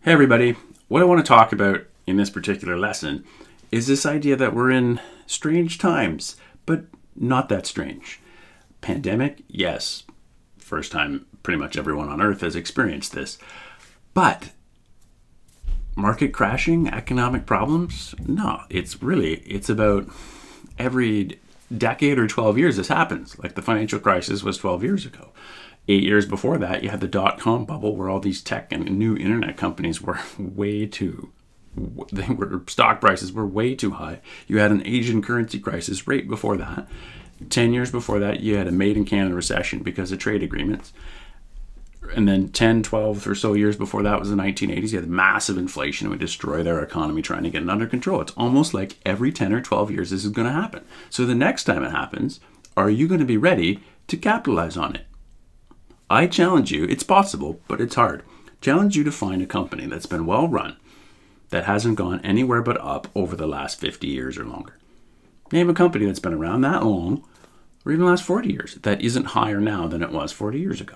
Hey everybody, what I want to talk about in this particular lesson is this idea that we're in strange times, but not that strange. Pandemic, yes, first time pretty much everyone on earth has experienced this. But market crashing, economic problems, no, it's about every decade or 12 years this happens. Like the financial crisis was 12 years ago. 8 years before that, you had the dot-com bubble where all these tech and new internet companies were stock prices were way too high. You had an Asian currency crisis right before that. 10 years before that, you had a made in Canada recession because of trade agreements. And then 10, 12 or so years before that was the 1980s. You had massive inflation. It would destroy their economy trying to get it under control. It's almost like every 10 or 12 years this is going to happen. So the next time it happens, are you going to be ready to capitalize on it? I challenge you, it's possible, but it's hard. Challenge you to find a company that's been well run, that hasn't gone anywhere but up over the last 50 years or longer. Name a company that's been around that long, or even the last 40 years, that isn't higher now than it was 40 years ago.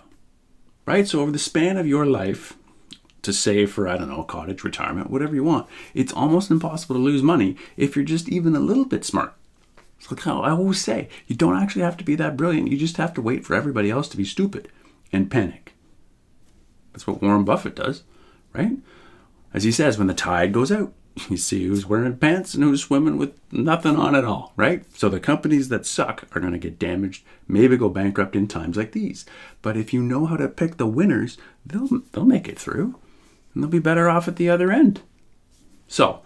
Right? So over the span of your life, to save for, I don't know, cottage, retirement, whatever you want, it's almost impossible to lose money if you're just even a little bit smart. It's like how I always say, you don't actually have to be that brilliant. You just have to wait for everybody else to be stupid and panic. That's what Warren Buffett does, right? As he says, when the tide goes out, you see who's wearing pants and who's swimming with nothing on at all, right? So the companies that suck are going to get damaged, maybe go bankrupt in times like these. But if you know how to pick the winners, they'll make it through, and they'll be better off at the other end. So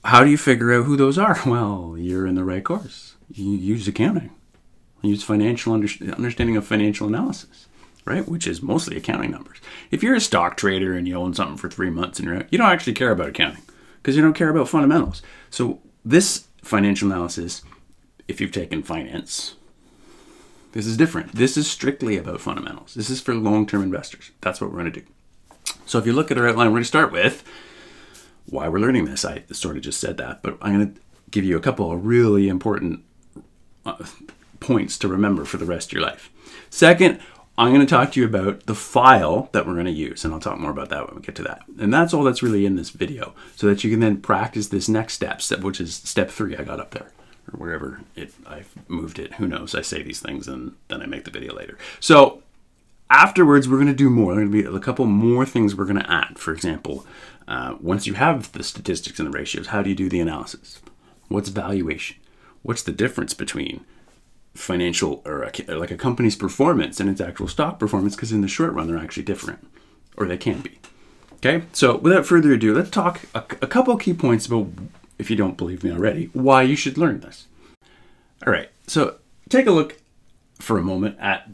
how do you figure out who those are? Well, you're in the right course. You use accounting. You use financial understanding of financial analysis. Right? Which is mostly accounting numbers. If you're a stock trader and you own something for 3 months and you're out, you don't actually care about accounting because you don't care about fundamentals. So this financial analysis, if you've taken finance, this is different. This is strictly about fundamentals. This is for long-term investors. That's what we're going to do. So if you look at our outline, we're going to start with why we're learning this. I sort of just said that, but I'm going to give you a couple of really important points to remember for the rest of your life. Second, I'm going to talk to you about the file that we're going to use, and I'll talk more about that when we get to that. And that's all that's really in this video, so that you can then practice this next step, which is step 3 I got up there, or wherever I've moved it. Who knows? I say these things and then I make the video later. So afterwards, we're going to do more. There are going to be a couple more things we're going to add. For example, once you have the statistics and the ratios, how do you do the analysis? What's valuation? What's the difference between financial or like a company's performance and its actual stock performance, because in the short run they're actually different, or they can be. Okay, so without further ado, let's talk a couple key points about, if you don't believe me already, why you should learn this. All right, so take a look for a moment at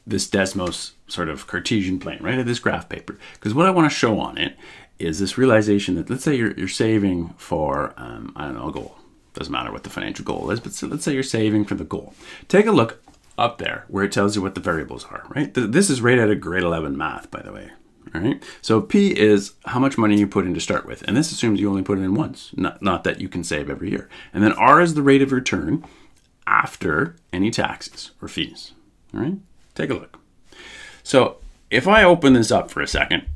this Desmos sort of Cartesian plane, right, at this graph paper, because what I want to show on it is this realization that, let's say you're saving for I don't know, a goal. Doesn't matter what the financial goal is, but so let's say you're saving for the goal. Take a look up there where it tells you what the variables are, right? This is right out of grade 11 math, by the way, all right? So P is how much money you put in to start with, and this assumes you only put it in once, not that you can save every year. And then R is the rate of return after any taxes or fees, all right? Take a look. So if I open this up for a second,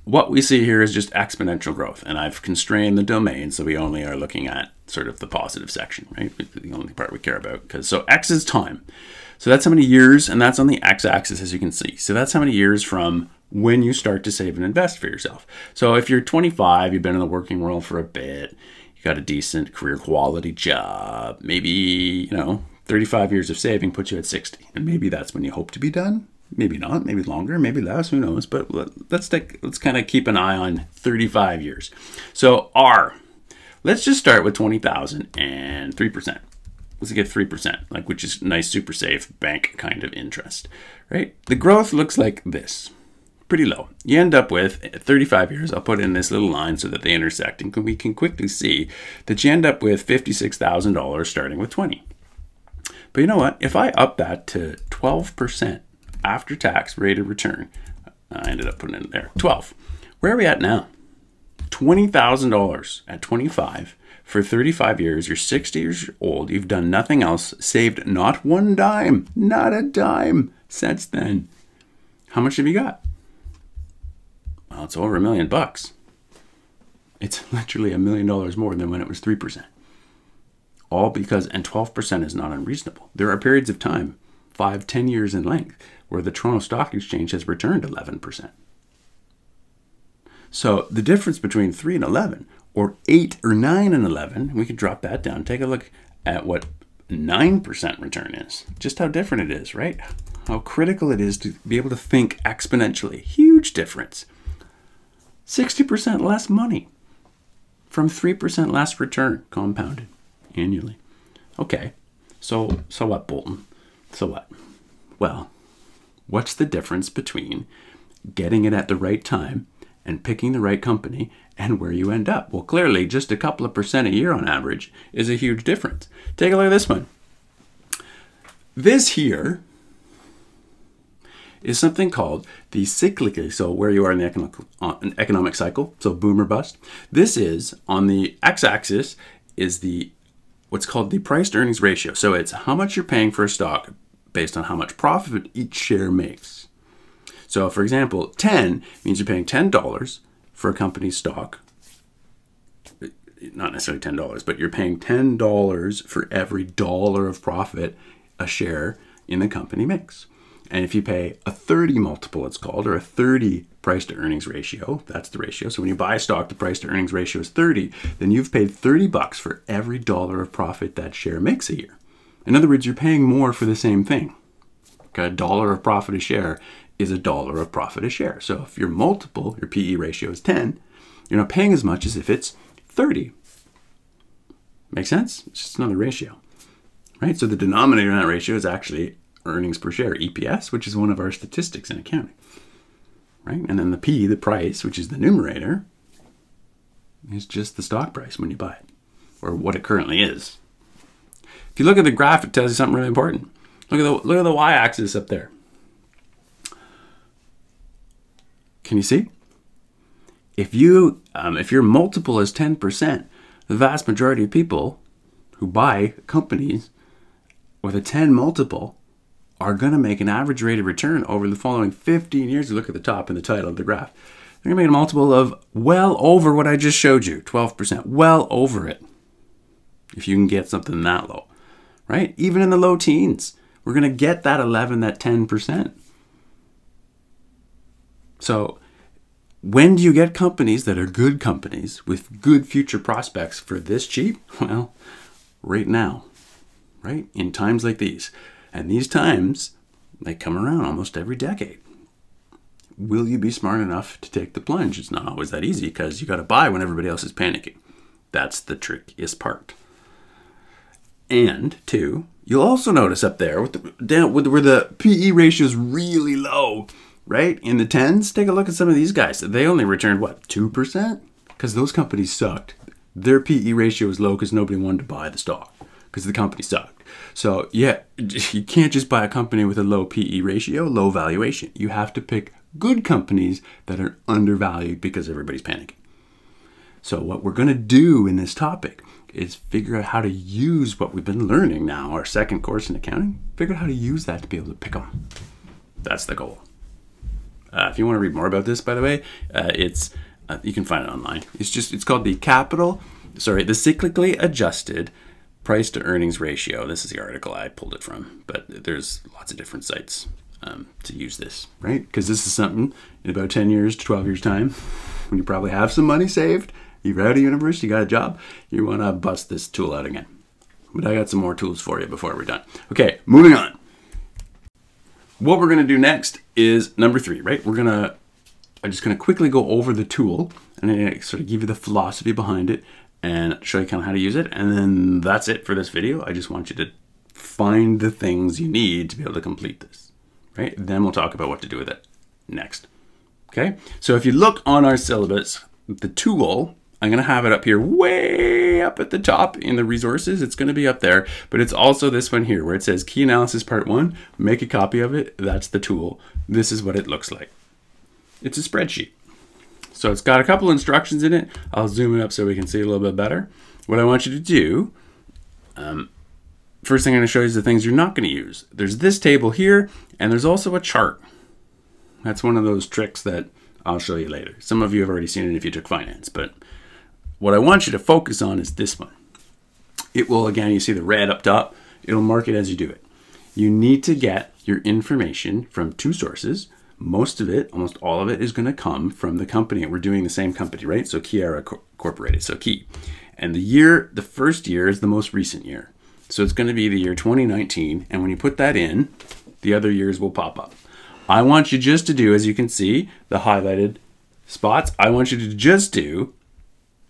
what we see here is just exponential growth, and I've constrained the domain so we only are looking at sort of the positive section, right? The only part we care about. So X is time. So that's how many years, and that's on the X-axis, as you can see. So that's how many years from when you start to save and invest for yourself. So if you're 25, you've been in the working world for a bit, you got a decent career quality job, maybe, 35 years of saving puts you at 60, and maybe that's when you hope to be done. Maybe not, maybe longer, maybe less, who knows? But let's kind of keep an eye on 35 years. So R, let's just start with 20,000 and 3%. Let's get 3%, which is nice, super safe bank kind of interest, right? The growth looks like this, pretty low. You end up with, at 35 years, I'll put in this little line so that they intersect, and we can quickly see that you end up with $56,000 starting with 20. But you know what? If I up that to 12%, after tax rate of return, I ended up putting it in there, 12. Where are we at now? $20,000 at 25 for 35 years. You're 60 years old. You've done nothing else, saved not one dime, not a dime since then. How much have you got? Well, it's over $1 million. It's literally $1 million more than when it was 3%. All because, and 12% is not unreasonable. There are periods of time, 5-10 years in length, where the Toronto Stock Exchange has returned 11%. So the difference between 3 and 11, or 8 or 9 and 11, we can drop that down. Take a look at what 9% return is. Just how different it is, right? How critical it is to be able to think exponentially. Huge difference. 60% less money from 3% less return compounded annually. Okay, so what, Bolton? So what? Well, what's the difference between getting it at the right time and picking the right company and where you end up? Well, clearly, just a couple of percent a year on average is a huge difference. Take a look at this one. This here is something called the cyclical, so where you are in the economic cycle, so boom or bust. This is, on the x-axis, is what's called the price to earnings ratio. So it's how much you're paying for a stock based on how much profit each share makes. So for example, 10 means you're paying $10 for a company's stock. Not necessarily $10, but you're paying $10 for every dollar of profit a share in the company makes. And if you pay a 30 multiple, it's called, or a 30 price to earnings ratio, that's the ratio. So when you buy a stock, the price to earnings ratio is 30, then you've paid $30 for every dollar of profit that share makes a year. In other words, you're paying more for the same thing. Okay, $1 of profit a share is $1 of profit a share. So if your multiple, your PE ratio is 10, you're not paying as much as if it's 30. Make sense? It's just another ratio, right? So the denominator in that ratio is actually earnings per share, EPS, which is one of our statistics in accounting, right? And then the P, the price, which is the numerator, is just the stock price when you buy it, or what it currently is. If you look at the graph, it tells you something really important. Look at the y-axis up there. Can you see? If your multiple is 10%, the vast majority of people who buy companies with a 10 multiple are going to make an average rate of return over the following 15 years. You look at the top in the title of the graph. They're going to make a multiple of well over what I just showed you, 12%, well over it, if you can get something that low, right? Even in the low teens, we're going to get that 11, that 10%. So when do you get companies that are good companies with good future prospects for this cheap? Well, right now, right? In times like these. And these times, they come around almost every decade. Will you be smart enough to take the plunge? It's not always that easy because you got to buy when everybody else is panicking. That's the trickiest part. And two, you'll also notice up there where the PE ratio is really low, right? In the 10s, take a look at some of these guys. They only returned, what, 2%? Because those companies sucked. Their PE ratio is low because nobody wanted to buy the stock because the company sucked. So yeah, you can't just buy a company with a low PE ratio, low valuation. You have to pick good companies that are undervalued because everybody's panicking. So what we're going to do in this topic is figure out how to use what we've been learning now, our second course in accounting, figure out how to use that to be able to pick them. That's the goal. If you want to read more about this, by the way, you can find it online. It's called the cyclically adjusted price to earnings ratio. This is the article I pulled it from, but there's lots of different sites to use this, right? Because this is something in about 10 years to 12 years time, when you probably have some money saved, you're out of university, you got a job, you want to bust this tool out again. But I got some more tools for you before we're done. Okay, moving on. What we're going to do next is number 3, right? I'm just going to quickly go over the tool and then sort of give you the philosophy behind it and show you kind of how to use it. And then that's it for this video. I just want you to find the things you need to be able to complete this, right? Then we'll talk about what to do with it next. Okay, so if you look on our syllabus, the tool, I'm going to have it up here way up at the top in the resources. It's going to be up there, but it's also this one here where it says Key Analysis Part 1. Make a copy of it. That's the tool. This is what it looks like. It's a spreadsheet. So it's got a couple instructions in it. I'll zoom it up so we can see a little bit better. What I want you to do, first thing I'm going to show you is the things you're not going to use. There's this table here, and there's also a chart. That's one of those tricks that I'll show you later. Some of you have already seen it if you took finance, but what I want you to focus on is this one. It will, again, you see the red up top, it'll mark it as you do it. You need to get your information from two sources. Most of it, almost all of it, is going to come from the company. We're doing the same company, right? So Keyera Incorporated, so Key. And the first year is the most recent year. So it's going to be the year 2019. And when you put that in, the other years will pop up. I want you just to do, as you can see, the highlighted spots. I want you to just do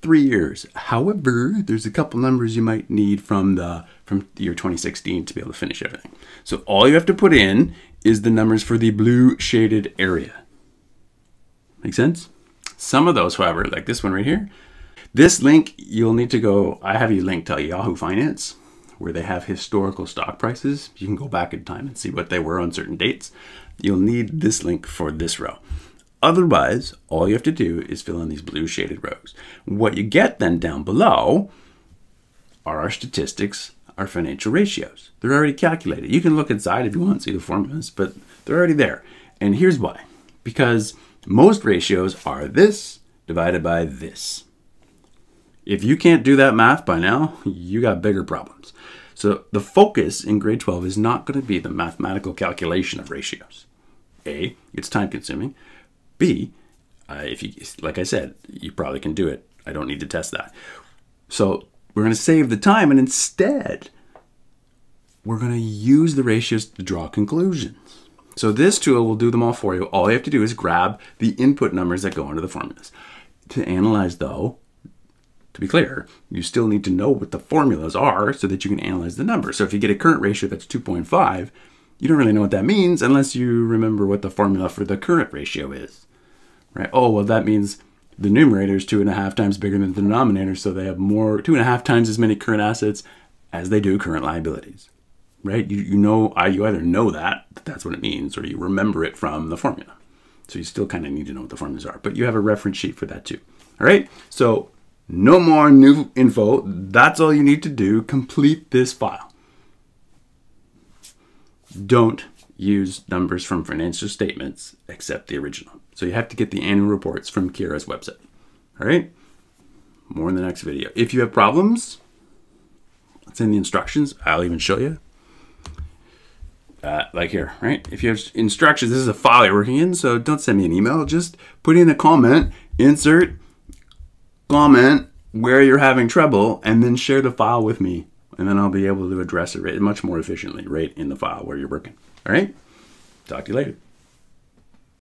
3 years. However, there's a couple numbers you might need from the year 2016 to be able to finish everything. So all you have to put in is the numbers for the blue shaded area. Make sense? Some of those, however, like this one right here, this link, you'll need to go, I have you linked to Yahoo Finance, where they have historical stock prices. You can go back in time and see what they were on certain dates. You'll need this link for this row. Otherwise, all you have to do is fill in these blue shaded rows. What you get then down below are our statistics, our financial ratios. They're already calculated. You can look inside if you want to see the formulas, but they're already there. And here's why. Because most ratios are this divided by this. If you can't do that math by now, you got bigger problems. So the focus in grade 12 is not going to be the mathematical calculation of ratios. A, it's time consuming. B, if you, like I said, you probably can do it. I don't need to test that. So we're going to save the time, and instead, we're going to use the ratios to draw conclusions. So this tool will do them all for you. All you have to do is grab the input numbers that go into the formulas. To analyze, though, to be clear, you still need to know what the formulas are so that you can analyze the numbers. So if you get a current ratio that's 2.5, you don't really know what that means unless you remember what the formula for the current ratio is, right? Oh, well, that means the numerator is 2.5 times bigger than the denominator, so they have 2.5 times as many current assets as they do current liabilities, right? You either know that that's what it means, or you remember it from the formula. So you still kind of need to know what the formulas are, but you have a reference sheet for that too. All right, so no more new info. That's all you need to do. Complete this file. Don't use numbers from financial statements except the original. So you have to get the annual reports from Keyera's website. All right? More in the next video. If you have problems, it's in the instructions. I'll even show you. Like here, right? If you have instructions, this is a file you're working in, so don't send me an email. Just put in a comment, insert, comment where you're having trouble, and then share the file with me. And then I'll be able to address it much more efficiently right in the file where you're working. All right? Talk to you later.